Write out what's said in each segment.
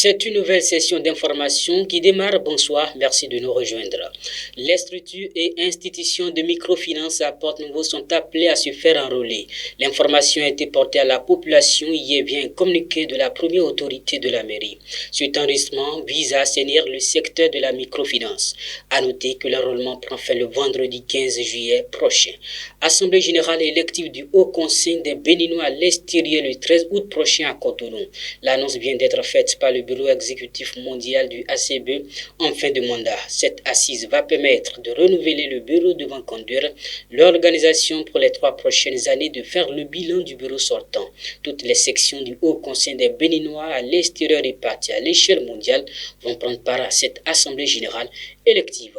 C'est une nouvelle session d'information qui démarre. Bonsoir, merci de nous rejoindre. Les structures et institutions de microfinance à Port-Nouveau sont appelées à se faire enrôler. L'information a été portée à la population hier via un communiqué de la première autorité de la mairie. Cet enregistrement vise à assainir le secteur de la microfinance. À noter que l'enrôlement prend fin le vendredi 15 juillet prochain. Assemblée générale élective du Haut Conseil des Béninois à l'extérieur le 13 août prochain à Cotonou. L'annonce vient d'être faite par le bureau exécutif mondial du ACB en fin de mandat. Cette assise va permettre de renouveler le bureau devant conduire l'organisation pour les 3 prochaines années de faire le bilan du bureau sortant. Toutes les sections du Haut Conseil des Béninois à l'extérieur réparties à l'échelle mondiale vont prendre part à cette assemblée générale élective.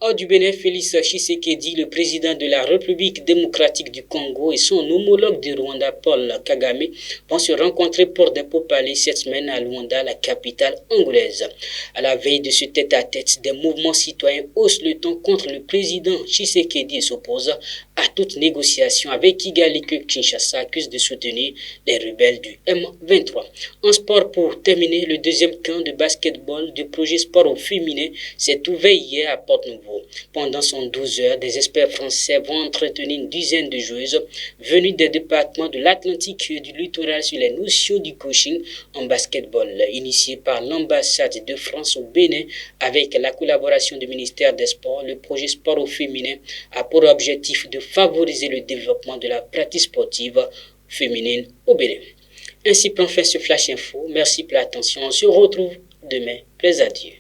Hors du Bénin, Félix Tshisekedi, le président de la République démocratique du Congo et son homologue du Rwanda, Paul Kagame, vont se rencontrer pour des pourparlers cette semaine à Luanda, la capitale angolaise. À la veille de ce tête-à-tête, des mouvements citoyens haussent le ton contre le président Tshisekedi et s'opposent à toute négociation avec Kigali que Kinshasa accuse de soutenir les rebelles du M23. En sport, pour terminer, le deuxième camp de basketball du projet sport au féminin s'est ouvert hier à Port-Nouveau. Pendant son 12 heures, des experts français vont entretenir une dizaine de joueuses venues des départements de l'Atlantique et du littoral sur les notions du coaching en basketball, initié par l'ambassade de France au Bénin avec la collaboration du ministère des Sports. Le projet sport au féminin a pour objectif de favoriser le développement de la pratique sportive féminine au Bénin. Ainsi prend fin ce Flash Info. Merci pour l'attention. On se retrouve demain. Plaisir à Dieu.